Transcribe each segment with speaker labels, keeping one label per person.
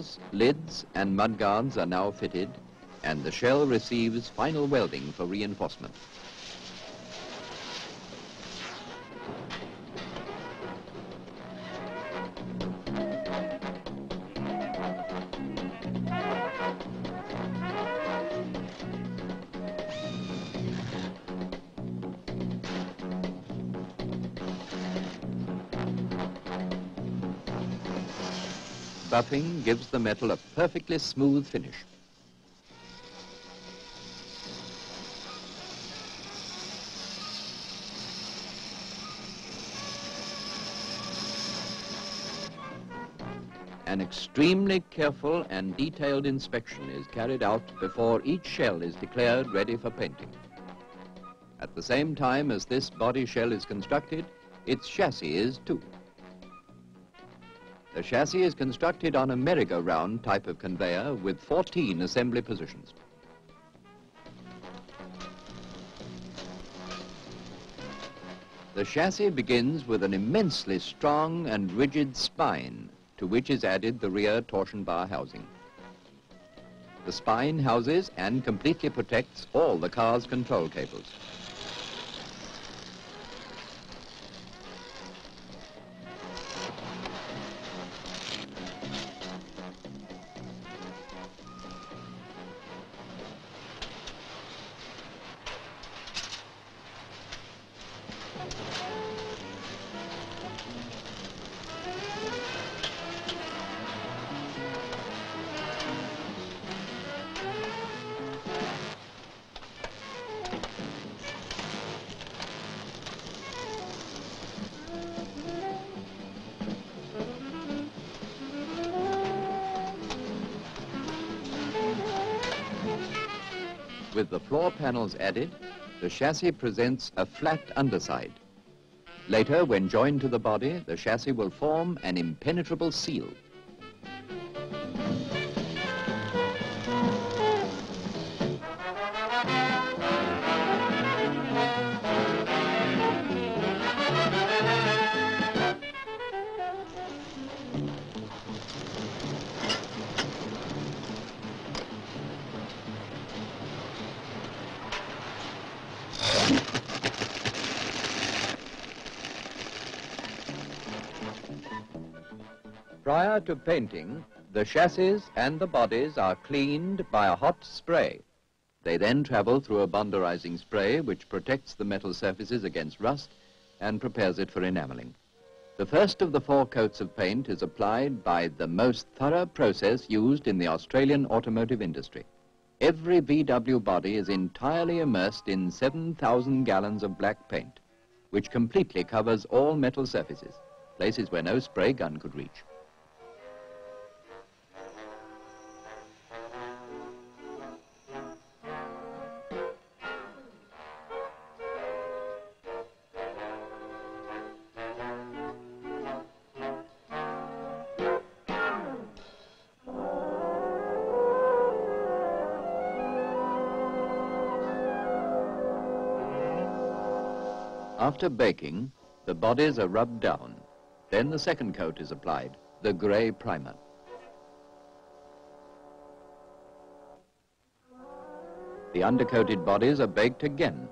Speaker 1: doors, lids and mudguards are now fitted, and the shell receives final welding for reinforcement. Buffing gives the metal a perfectly smooth finish. An extremely careful and detailed inspection is carried out before each shell is declared ready for painting. At the same time as this body shell is constructed, its chassis is too. The chassis is constructed on a merry-go-round type of conveyor with 14 assembly positions. The chassis begins with an immensely strong and rigid spine, to which is added the rear torsion bar housing. The spine houses and completely protects all the car's control cables. With the floor panels added, the chassis presents a flat underside. Later, when joined to the body, the chassis will form an impenetrable seal. Prior to painting, the chassis and the bodies are cleaned by a hot spray. They then travel through a bonderizing spray which protects the metal surfaces against rust and prepares it for enameling. The first of the 4 coats of paint is applied by the most thorough process used in the Australian automotive industry. Every VW body is entirely immersed in 7,000 gallons of black paint, which completely covers all metal surfaces, places where no spray gun could reach. After baking, the bodies are rubbed down. Then the second coat is applied, the grey primer. The undercoated bodies are baked again,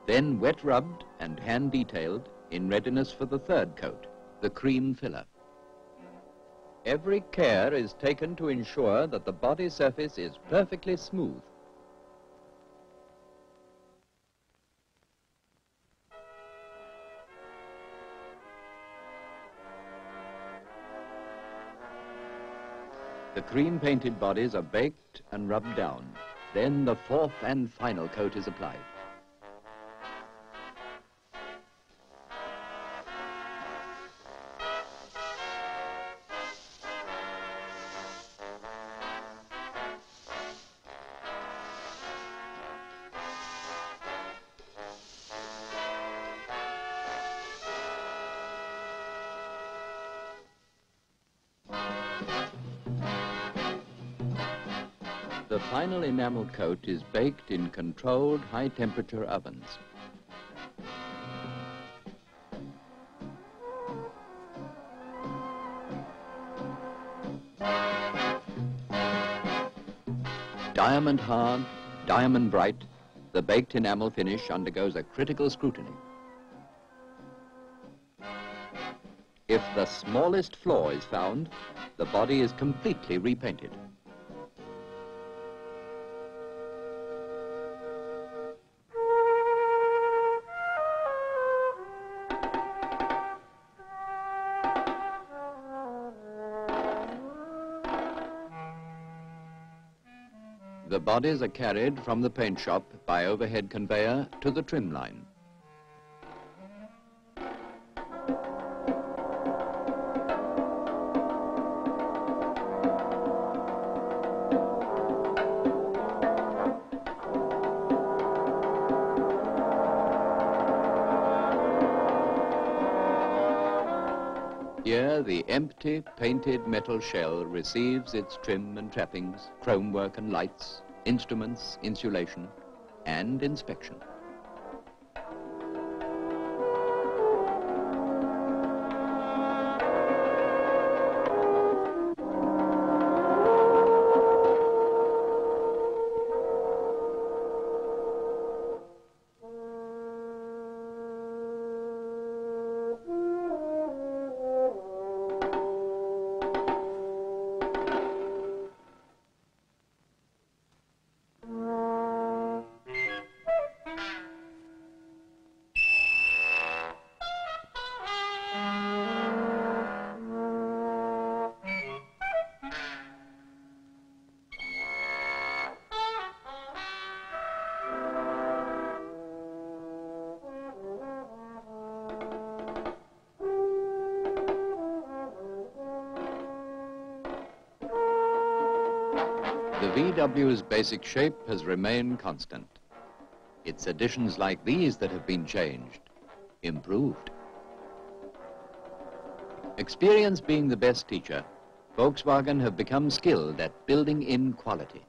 Speaker 1: then wet rubbed and hand detailed in readiness for the third coat, the cream filler. Every care is taken to ensure that the body surface is perfectly smooth. The cream-painted bodies are baked and rubbed down. Then the 4th and final coat is applied. The final enamel coat is baked in controlled high-temperature ovens. Diamond hard, diamond bright, the baked enamel finish undergoes a critical scrutiny. If the smallest flaw is found, the body is completely repainted. The bodies are carried from the paint shop by overhead conveyor to the trim line. Here, the empty, painted metal shell receives its trim and trappings, chrome work and lights, instruments, insulation, and inspection. The VW's basic shape has remained constant. It's additions like these that have been changed, improved. Experience being the best teacher, Volkswagen have become skilled at building in quality.